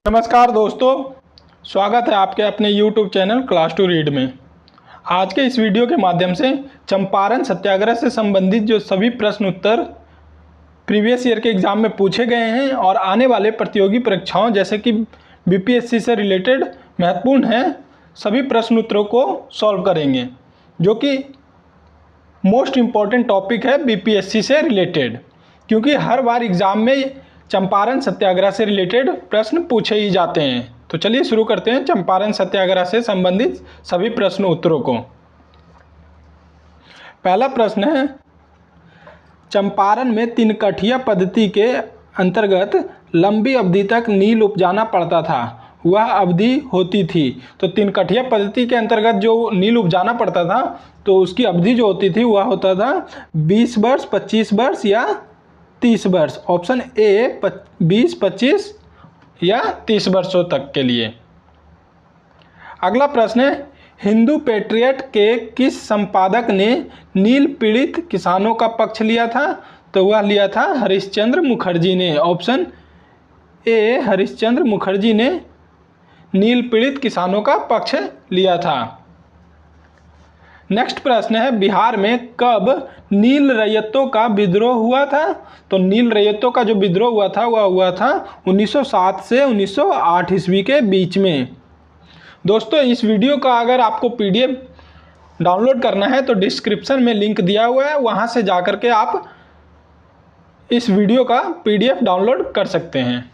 नमस्कार दोस्तों, स्वागत है आपके अपने YouTube channel class to read में। आज के इस वीडियो के माध्यम से चंपारण सत्याग्रह से संबंधित जो सभी प्रश्न उत्तर प्रीवियस ईयर के एग्ज़ाम में पूछे गए हैं और आने वाले प्रतियोगी परीक्षाओं जैसे कि बीपीएससी से रिलेटेड महत्वपूर्ण हैं, सभी प्रश्न उत्तरों को सॉल्व करेंगे, जो कि मोस्ट इम्पॉर्टेंट टॉपिक है बीपीएससी से रिलेटेड, क्योंकि हर बार एग्ज़ाम में चंपारण सत्याग्रह से रिलेटेड प्रश्न पूछे ही जाते हैं। तो चलिए शुरू करते हैं चंपारण सत्याग्रह से संबंधित सभी प्रश्न उत्तरों को। पहला प्रश्न है, चंपारण में तिनकठिया पद्धति के अंतर्गत लंबी अवधि तक नील उपजाना पड़ता था, वह अवधि होती थी। तो तिनकठिया पद्धति के अंतर्गत जो नील उपजाना पड़ता था तो उसकी अवधि जो होती थी वह होता था 20 वर्ष, 25 वर्ष या 30 वर्ष। ऑप्शन ए 20, 25 या 30 वर्षों तक के लिए। अगला प्रश्न है, हिंदू पेट्रियट के किस संपादक ने नील पीड़ित किसानों का पक्ष लिया था? तो वह लिया था हरिश्चंद्र मुखर्जी ने। ऑप्शन ए हरिश्चंद्र मुखर्जी ने नील पीड़ित किसानों का पक्ष लिया था। नेक्स्ट प्रश्न है, बिहार में कब नील रैयतों का विद्रोह हुआ था? तो नील रैयतों का जो विद्रोह हुआ था वह हुआ था 1907 से 1908 ईस्वी के बीच में। दोस्तों, इस वीडियो का अगर आपको पीडीएफ डाउनलोड करना है तो डिस्क्रिप्शन में लिंक दिया हुआ है, वहां से जाकर के आप इस वीडियो का पीडीएफ डाउनलोड कर सकते हैं।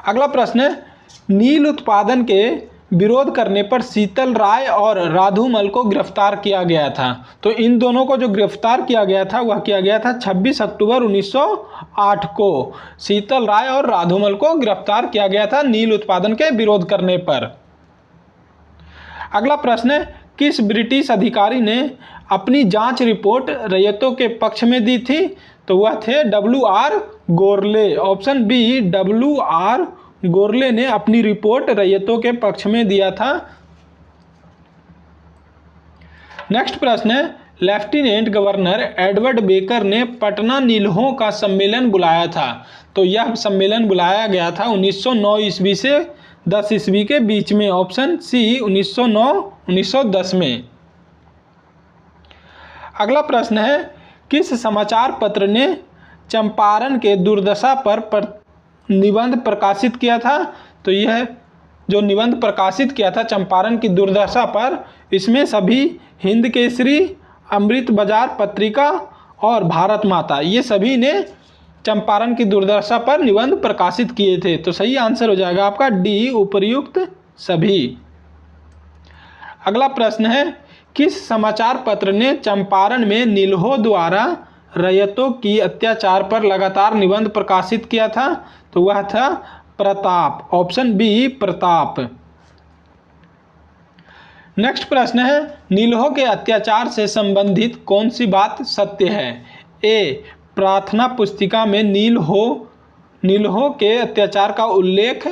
अगला प्रश्न है, नील उत्पादन के विरोध करने पर शीतल राय और राधुमल को गिरफ्तार किया गया था। तो इन दोनों को जो गिरफ्तार किया गया था वह किया गया था 26 अक्टूबर 1908 को। शीतल राय और राधुमल को गिरफ्तार किया गया था नील उत्पादन के विरोध करने पर। अगला प्रश्न है, किस ब्रिटिश अधिकारी ने अपनी जांच रिपोर्ट रैयतों के पक्ष में दी थी? तो वह थे WR Gourlay. Option B WR Gourlay ने अपनी रिपोर्ट रैयतों के पक्ष में दिया था। नेक्स्ट प्रश्न है, लेफ्टिनेंट गवर्नर एडवर्ड बेकर ने पटना नीलहों का सम्मेलन बुलाया था। तो यह सम्मेलन बुलाया गया था 1909 ईस्वी से 10 ईस्वी के बीच में। ऑप्शन सी 1909-1910 में। अगला प्रश्न है, किस समाचार पत्र ने चंपारण के दुर्दशा पर निबंध प्रकाशित किया था? तो यह जो निबंध प्रकाशित किया था चंपारण की दुर्दशा पर, इसमें सभी हिंद केसरी, अमृत बाजार पत्रिका और भारत माता, ये सभी ने चंपारण की दुर्दशा पर निबंध प्रकाशित किए थे। तो सही आंसर हो जाएगा आपका डी उपर्युक्त सभी। अगला प्रश्न है, किस समाचार पत्र ने चंपारण में नीलहों द्वारा रैयतों की अत्याचार पर लगातार निबंध प्रकाशित किया था? तो वह था Pratap. Option B Pratap. Next प्रश्न है, नीलहों के अत्याचार से संबंधित कौन सी बात सत्य है? ए प्रार्थना पुस्तिका में नीलहों के अत्याचार का उल्लेख,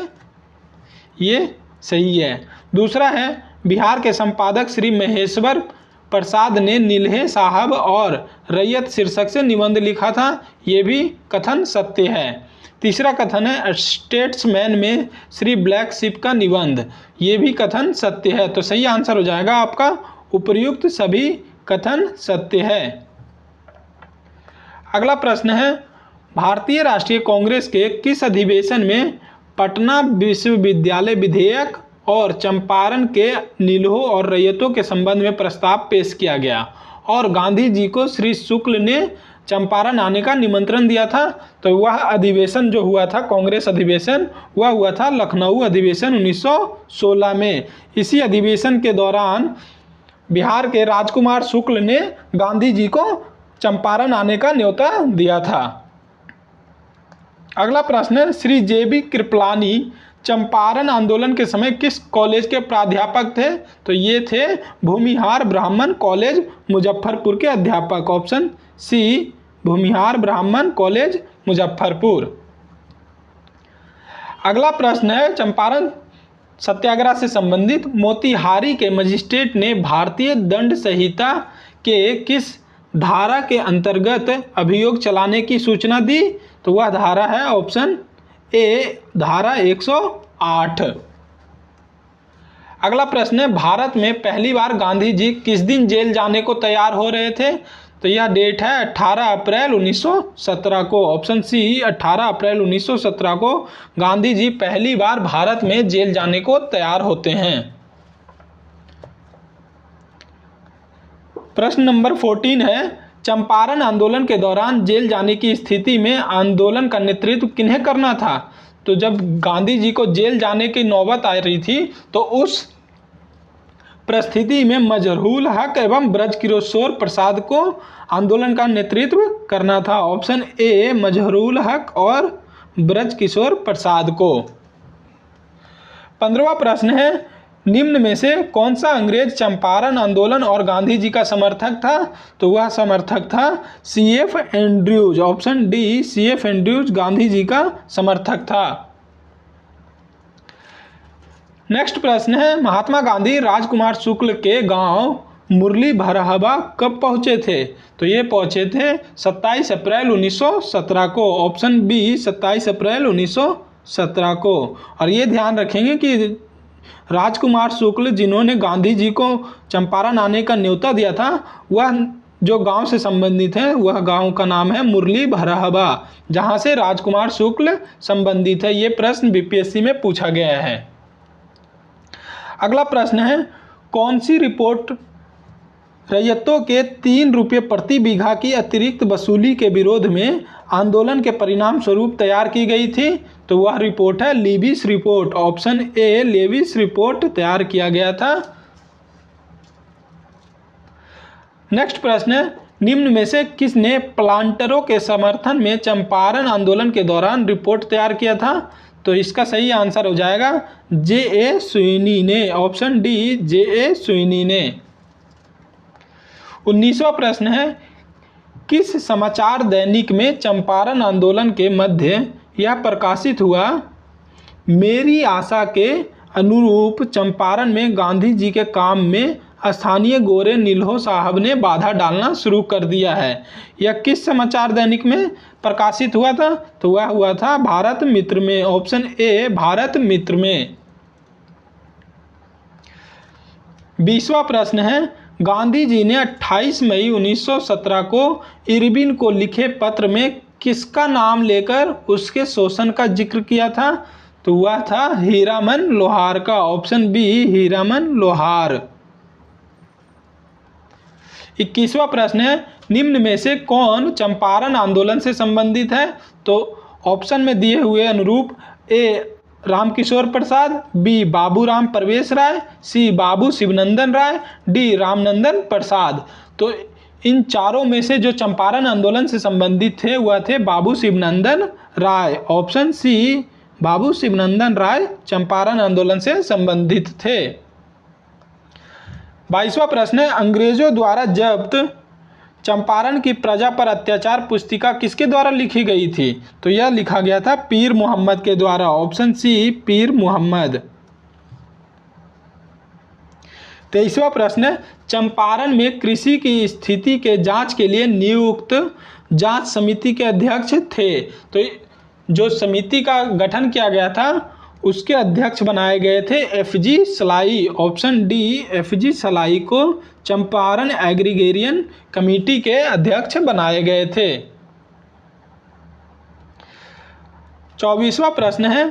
ये सही है। दूसरा है, बिहार के संपादक श्री महेश्वर प्रसाद ने नीलहे साहब और रैयत शीर्षक से निबंध लिखा था, ये भी कथन सत्य है। तीसरा कथन है, स्टेट्समैन में श्री ब्लैक शिप का निबंध, ये भी कथन सत्य है। तो सही आंसर हो जाएगा आपका उपर्युक्त सभी कथन सत्य है। अगला प्रश्न है, भारतीय राष्ट्रीय कांग्रेस के किस अधिवेशन में पटना विश्वविद्यालय विधेयक और चंपारण के नीलहों और रैयतों के संबंध में प्रस्ताव पेश किया गया और गांधी जी को श्री शुक्ल ने चंपारण आने का निमंत्रण दिया था? तो वह अधिवेशन जो हुआ था, कांग्रेस अधिवेशन, वह हुआ था लखनऊ अधिवेशन 1916 में। इसी अधिवेशन के दौरान बिहार के राजकुमार शुक्ल ने गांधी जी को चंपारण आने का न्योता दिया था। अगला प्रश्न है, श्री JB कृपलानी चंपारण आंदोलन के समय किस कॉलेज के प्राध्यापक थे? तो ये थे भूमिहार ब्राह्मण कॉलेज मुजफ्फरपुर के अध्यापक। ऑप्शन सी भूमिहार ब्राह्मण कॉलेज मुजफ्फरपुर। अगला प्रश्न है, चंपारण सत्याग्रह से संबंधित मोतिहारी के मजिस्ट्रेट ने भारतीय दंड संहिता के किस धारा के अंतर्गत अभियोग चलाने की सूचना दी? तो वह धारा है ऑप्शन ए धारा 108। अगला प्रश्न है, भारत में पहली बार गांधी जी किस दिन जेल जाने को तैयार हो रहे थे? तो यह डेट है 18 अप्रैल 1917 को। ऑप्शन सी 18 अप्रैल 1917 को गांधी जी पहली बार भारत में जेल जाने को तैयार होते हैं। प्रश्न नंबर 14 है, चंपारण आंदोलन के दौरान जेल जाने की स्थिति में आंदोलन का नेतृत्व किन्हें करना था? तो जब गांधी जी को जेल जाने की नौबत आ रही थी तो उस परिस्थिति में मजहरूल हक एवं ब्रज किशोर प्रसाद को आंदोलन का नेतृत्व करना था। ऑप्शन ए मजहरूल हक और ब्रज किशोर प्रसाद को। 15वां प्रश्न है, निम्न में से कौन सा अंग्रेज चंपारण आंदोलन और गांधी जी का समर्थक था? तो वह समर्थक था CF Andrews. Option D CF Andrews Gandhi ji का समर्थक था। नेक्स्ट प्रश्न है, महात्मा गांधी राजकुमार शुक्ल के गांव मुरली भरहबा कब पहुंचे थे? तो ये पहुंचे थे 27 अप्रैल 1917 को। ऑप्शन बी 27 अप्रैल 1917 को। और ये ध्यान रखेंगे कि राजकुमार शुक्ल जिन्होंने गांधी जी को चंपारण आने का न्योता दिया था, वह जो गांव से संबंधित है वह गांव का नाम है मुरली भरहबा, जहां से राजकुमार शुक्ल संबंधित है। ये प्रश्न BPSC में पूछा गया है। अगला प्रश्न है, कौन सी रिपोर्ट रैयतों के 3 रुपये प्रति बीघा की अतिरिक्त वसूली के विरोध में आंदोलन के परिणाम स्वरूप तैयार की गई थी? तो वह रिपोर्ट है Lewis report. Option A Lewis report तैयार किया गया था। नेक्स्ट प्रश्न है, निम्न में से किसने प्लांटरों के समर्थन में चंपारण आंदोलन के दौरान रिपोर्ट तैयार किया था? तो इसका सही आंसर हो जाएगा J.A. स्वीनी ने। Option D J.A. स्वीनी ने। 19वां प्रश्न है, किस समाचार दैनिक में चंपारण आंदोलन के मध्य यह प्रकाशित हुआ, मेरी आशा के अनुरूप चंपारण में गांधी जी के काम में स्थानीय गोरे नील्हो साहब ने बाधा डालना शुरू कर दिया है? यह किस समाचार दैनिक में प्रकाशित हुआ था? तो वह हुआ था भारत मित्र में। ऑप्शन ए भारत मित्र में। 20वां प्रश्न है, गांधी जी ने 28 मई 1917 को इरविन को लिखे पत्र में किसका नाम लेकर उसके शोषण का जिक्र किया था? तो वह था हीरामन लोहार का। ऑप्शन बी हीरामन लोहार। 21वां प्रश्न है, निम्न में से कौन चंपारण आंदोलन से संबंधित है? तो ऑप्शन में दिए हुए अनुरूप ए रामकिशोर प्रसाद, बी बाबूराम प्रवेश राय, सी बाबू शिवनंदन राय, डी रामनंदन प्रसाद। तो इन चारों में से जो चंपारण आंदोलन से संबंधित थे वह थे बाबू शिवनंदन राय। ऑप्शन सी बाबू शिवनंदन राय चंपारण आंदोलन से संबंधित थे। 22वां प्रश्न है, अंग्रेजों द्वारा जब्त चंपारण की प्रजा पर अत्याचार पुस्तिका किसके द्वारा लिखी गई थी? तो यह लिखा गया था पीर मोहम्मद के द्वारा। ऑप्शन सी पीर मोहम्मद। 23वां प्रश्न है, चंपारण में कृषि की स्थिति के जांच के लिए नियुक्त जांच समिति के अध्यक्ष थे। तो जो समिति का गठन किया गया था उसके अध्यक्ष बनाए गए थे FG सलाई। ऑप्शन डी FG सलाई को चंपारण एग्रीगेरियन कमेटी के अध्यक्ष बनाए गए थे। 24वां प्रश्न है,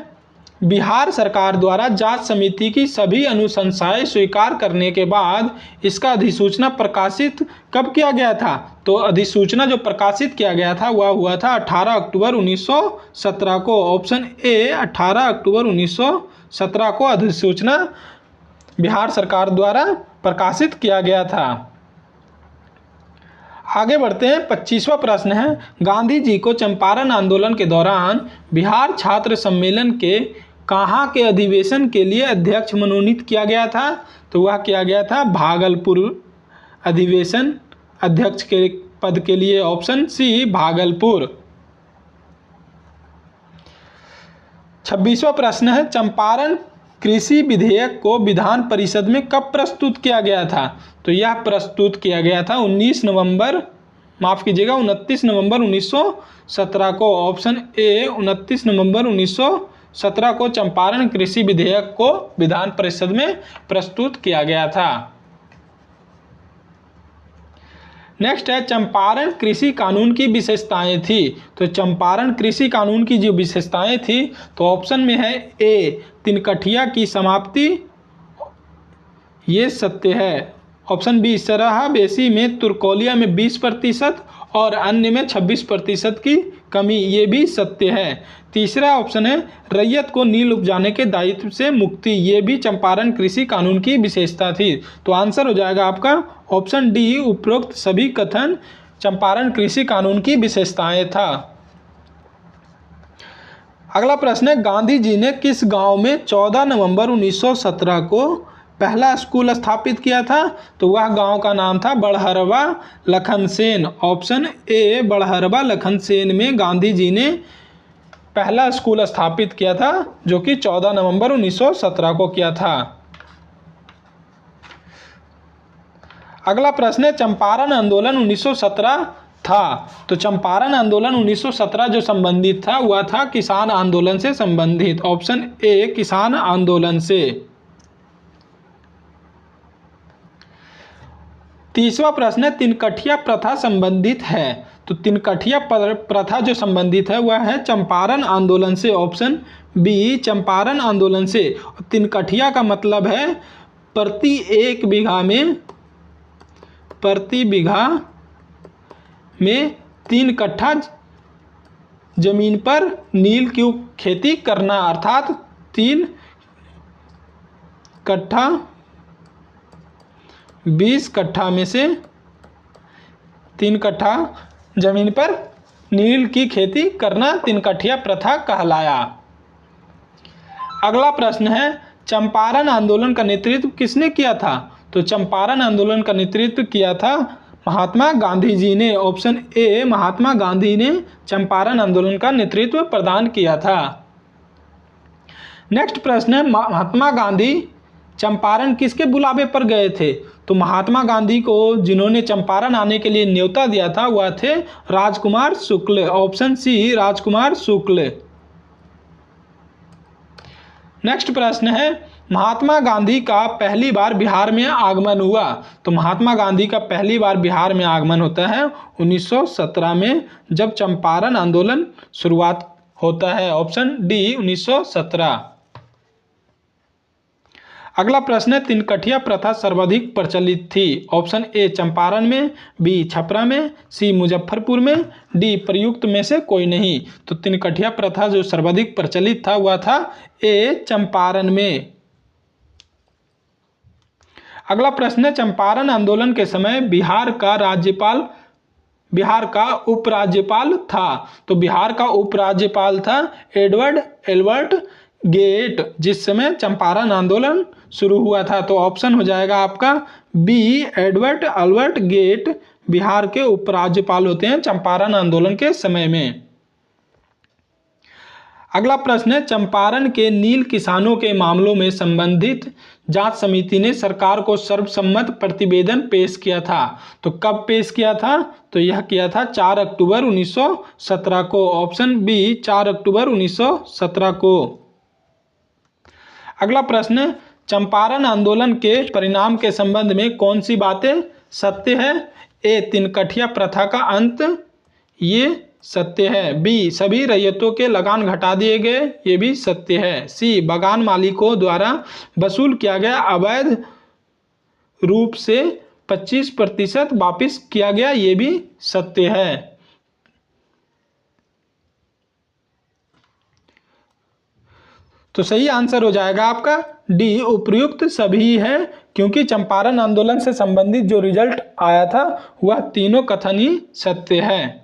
बिहार सरकार द्वारा जांच समिति की सभी अनुशंसाएं स्वीकार करने के बाद इसका अधिसूचना प्रकाशित कब किया गया था? तो अधिसूचना जो प्रकाशित किया गया था वह हुआ था 18 अक्टूबर 1917 को। ऑप्शन ए 18 अक्टूबर 1917 को अधिसूचना बिहार सरकार द्वारा प्रकाशित किया गया था। आगे बढ़ते हैं। 25वां प्रश्न है, गांधी जी को चंपारण आंदोलन के दौरान बिहार छात्र सम्मेलन के कहाँ के अधिवेशन के लिए अध्यक्ष मनोनीत किया गया था? तो वह किया गया था भागलपुर अधिवेशन अध्यक्ष के पद के लिए। Option C Bhagalpur. 26वां प्रश्न है, चंपारण कृषि विधेयक को विधान परिषद में कब प्रस्तुत किया गया था? तो यह प्रस्तुत किया गया था 19 नवंबर माफ़ कीजिएगा 29 नवंबर 1917 को, ऑप्शन ए 29 नवंबर 1917 को चंपारण कृषि विधेयक को विधान परिषद में प्रस्तुत किया गया था। नेक्स्ट है चंपारण कृषि कानून की विशेषताएं थी। तो चंपारण कृषि कानून की जो विशेषताएं थी, तो ऑप्शन में है ए तिनकठिया की समाप्ति, ये सत्य है। ऑप्शन बी सरहा बेसी में तुर्कोलिया में 20% और अन्य में 26% की कमी, ये भी सत्य है। तीसरा ऑप्शन है रैयत को नील उपजाने के दायित्व से मुक्ति, ये भी चंपारण कृषि कानून की विशेषता थी। तो आंसर हो जाएगा आपका ऑप्शन डी, उपरोक्त सभी कथन चंपारण कृषि कानून की विशेषताएं था। अगला प्रश्न है गांधी जी ने किस गांव में 14 नवंबर 1917 को पहला स्कूल स्थापित किया था? तो वह गांव का नाम था बड़हरवा लखनसेन। ऑप्शन ए बड़हरवा लखनसेन में गांधी जी ने पहला स्कूल स्थापित किया था, जो कि 14 नवंबर 1917 को किया था। अगला प्रश्न है चंपारण आंदोलन 1917 था। तो चंपारण आंदोलन 1917 जो संबंधित था वह था किसान आंदोलन से संबंधित। ऑप्शन ए किसान आंदोलन से। तीसरा प्रश्न है तिनकठिया प्रथा संबंधित है। तो तिनकठिया प्रथा जो संबंधित है वह है चंपारण आंदोलन से। ऑप्शन बी चंपारण आंदोलन से। तिनकठिया का मतलब है प्रति बीघा में 3 कट्ठा जमीन पर नील की खेती करना, अर्थात 3 कट्ठा 20 कट्ठा में से 3 कट्ठा जमीन पर नील की खेती करना तिनकठिया प्रथा कहलाया। अगला प्रश्न है चंपारण आंदोलन का नेतृत्व किसने किया था? तो चंपारण आंदोलन का नेतृत्व किया था महात्मा गांधी जी ने। ऑप्शन ए महात्मा गांधी ने चंपारण आंदोलन का नेतृत्व प्रदान किया था। नेक्स्ट प्रश्न है महात्मा गांधी चंपारण किसके बुलावे पर गए थे? तो महात्मा गांधी को जिन्होंने चंपारण आने के लिए न्योता दिया था वह थे राजकुमार शुक्ल। ऑप्शन सी राजकुमार शुक्ल। नेक्स्ट प्रश्न है महात्मा गांधी का पहली बार बिहार में आगमन हुआ। तो महात्मा गांधी का पहली बार बिहार में आगमन होता है 1917 में, जब चंपारण आंदोलन शुरुआत होता है। Option D 1917। अगला प्रश्न है तिनकठिया प्रथा सर्वाधिक प्रचलित थी। ऑप्शन ए चंपारण में, बी छपरा में, सी मुजफ्फरपुर में, डी प्रयुक्त में से कोई नहीं। तो तिनकठिया प्रथा जो सर्वाधिक प्रचलित था वह था ए चंपारण में। अगला प्रश्न है चंपारण आंदोलन के समय बिहार का उपराज्यपाल था। तो बिहार का उपराज्यपाल था एडवर्ड एल्बर्ट गेट, जिस समय चंपारण आंदोलन शुरू हुआ था। तो ऑप्शन हो जाएगा आपका B Edward Albert Gait Bihar के उपराज्यपाल होते हैं चंपारण आंदोलन के समय में। अगला प्रश्न है चंपारण के नील किसानों के मामलों में संबंधित जांच समिति ने सरकार को सर्वसम्मत प्रतिवेदन पेश किया था। तो कब पेश किया था? तो यह किया था 4 अक्टूबर 1917 को। ऑप्शन बी 4 अक्टूबर 1917 को। अगला प्रश्न चंपारण आंदोलन के परिणाम के संबंध में कौन सी बातें सत्य है? ए तिनकठिया प्रथा का अंत, ये सत्य है। बी सभी रैयतों के लगान घटा दिए गए, ये भी सत्य है। सी बागान मालिकों द्वारा वसूल किया गया अवैध रूप से 25% वापस किया गया, ये भी सत्य है। तो सही आंसर हो जाएगा आपका डी उपयुक्त सभी है, क्योंकि चंपारण आंदोलन से संबंधित जो रिजल्ट आया था वह तीनों कथन ही सत्य है।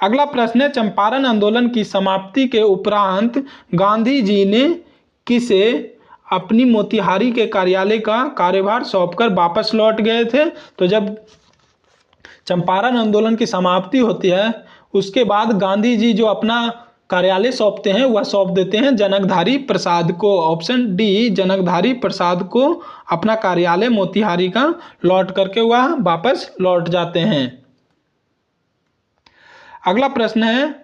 अगला प्रश्न है चंपारण आंदोलन की समाप्ति के उपरांत गांधी जी ने किसे अपनी मोतिहारी के कार्यालय का कार्यभार सौंपकर वापस लौट गए थे? तो जब चंपारण आंदोलन की समाप्ति होती है उसके बाद गांधी जी जो अपना कार्यालय सौंपते हैं वह सौंप देते हैं जनकधारी प्रसाद को। ऑप्शन डी जनकधारी प्रसाद को अपना कार्यालय मोतिहारी का लौट करके वह वापस लौट जाते हैं। अगला प्रश्न है,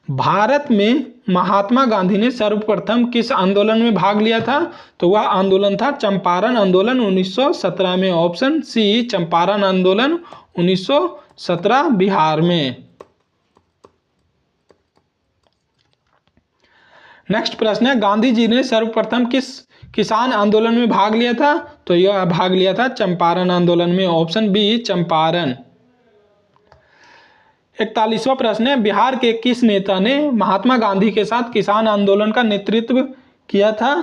भारत में महात्मा गांधी ने सर्वप्रथम किस आंदोलन में भाग लिया था? तो वह आंदोलन था चंपारण आंदोलन 1917 में। ऑप्शन सी चंपारण आंदोलन 1917 बिहार में। नेक्स्ट प्रश्न है, गांधी जी ने सर्वप्रथम किस किसान आंदोलन में भाग लिया था? तो यह भाग लिया था चंपारण आंदोलन में। Option B Champaran. 41वां प्रश्न है, बिहार के किस नेता ने महात्मा गांधी के साथ किसान आंदोलन का नेतृत्व किया था?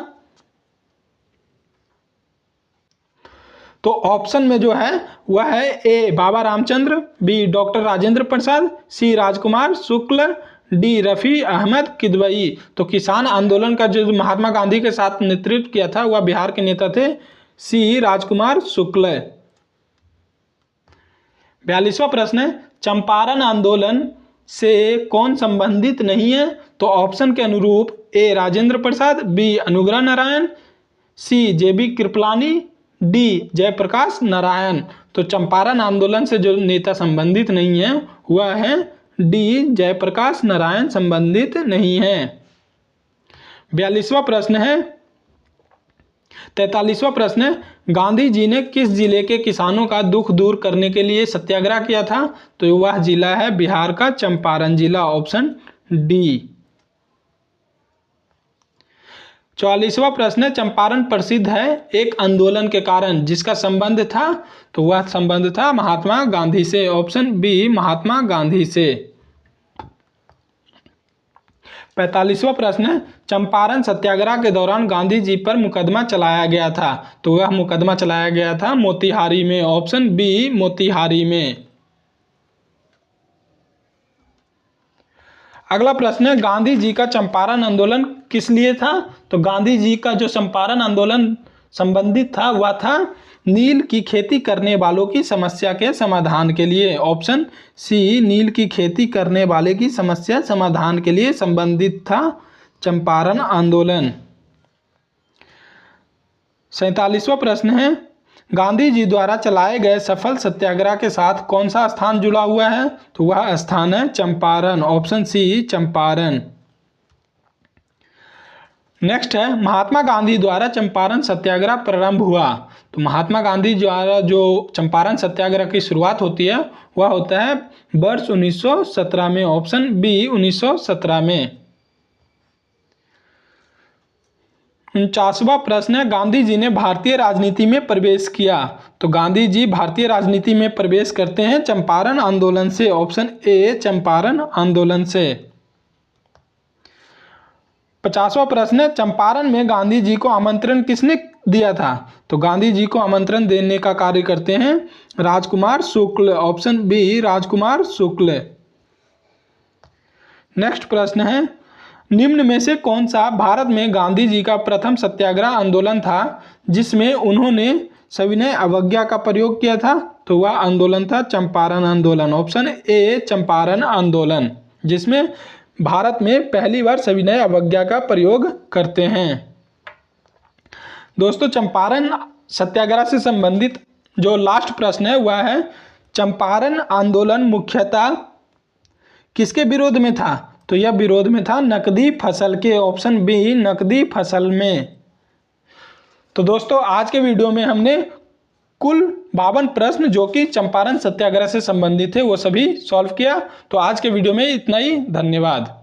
तो ऑप्शन में जो है वह है ए बाबा रामचंद्र, बी डॉक्टर राजेंद्र प्रसाद, सी राजकुमार शुक्ल, डी रफी अहमद किदवई। तो किसान आंदोलन का जो महात्मा गांधी के साथ नेतृत्व किया था वह बिहार के नेता थे सी राजकुमार शुक्ल। 42वां प्रश्न है, चंपारण आंदोलन से कौन संबंधित नहीं है? तो ऑप्शन के अनुरूप ए राजेंद्र प्रसाद, बी अनुग्रह नारायण, सी जेबी कृपलानी, डी जयप्रकाश नारायण। तो चंपारण आंदोलन से जो नेता संबंधित नहीं है वह है डी जयप्रकाश नारायण संबंधित नहीं है। 42वां प्रश्न है, 43वां प्रश्न है, गांधी जी ने किस जिले के किसानों का दुख दूर करने के लिए सत्याग्रह किया था? तो वह जिला है बिहार का चंपारण जिला। Option D. 44वां प्रश्न है, चंपारण प्रसिद्ध है एक आंदोलन के कारण जिसका संबंध था? तो वह संबंध था महात्मा गांधी से। ऑप्शन बी महात्मा गांधी से। 45वां प्रश्न है, चंपारण सत्याग्रह के दौरान गांधी जी पर मुकदमा चलाया गया था। तो वह मुकदमा चलाया गया था मोतिहारी में। ऑप्शन बी मोतिहारी में। अगला प्रश्न है, गांधी जी का चंपारण आंदोलन किस लिए था? तो गांधी जी का जो चंपारण आंदोलन संबंधित था वह था नील की खेती करने वालों की समस्या के समाधान के लिए। ऑप्शन सी नील की खेती करने वाले की समस्या समाधान के लिए संबंधित था चंपारण आंदोलन। 47वां प्रश्न है, गांधी जी द्वारा चलाए गए सफल सत्याग्रह के साथ कौन सा स्थान जुड़ा हुआ है? तो वह स्थान है Champaran. Option C Champaran. Next है, महात्मा गांधी द्वारा चंपारण सत्याग्रह प्रारंभ हुआ। तो महात्मा गांधी द्वारा जो चंपारण सत्याग्रह की शुरुआत होती है वह होता है वर्ष 1917 में। ऑप्शन बी 1917 में। 49वां प्रश्न है, गांधी जी ने भारतीय राजनीति में प्रवेश किया। तो गांधी जी भारतीय राजनीति में प्रवेश करते हैं चंपारण आंदोलन से। ऑप्शन ए चंपारण आंदोलन से। 50वां प्रश्न है, चंपारण में गांधी जी को आमंत्रण किसने दिया था? तो गांधी जी को आमंत्रण देने का कार्य करते हैं राजकुमार शुक्ल। ऑप्शन बी राजकुमार शुक्ल। नेक्स्ट प्रश्न है, निम्न में से कौन सा भारत में गांधी जी का प्रथम सत्याग्रह आंदोलन था जिसमें उन्होंने सविनय अवज्ञा का प्रयोग किया था? तो वह आंदोलन था चंपारण आंदोलन। ऑप्शन ए चंपारण आंदोलन, जिसमें भारत में पहली बार सविनय अवज्ञा का प्रयोग करते हैं। दोस्तों, चंपारण सत्याग्रह से संबंधित जो लास्ट प्रश्न है वह है, चंपारण आंदोलन मुख्यतः किसके विरोध में था? तो यह विरोध में था नकदी फसल के। ऑप्शन बी नकदी फसल में। तो दोस्तों, आज के वीडियो में हमने कुल 52 प्रश्न जो कि चंपारण सत्याग्रह से संबंधित थे वो सभी सॉल्व किया। तो आज के वीडियो में इतना ही। धन्यवाद।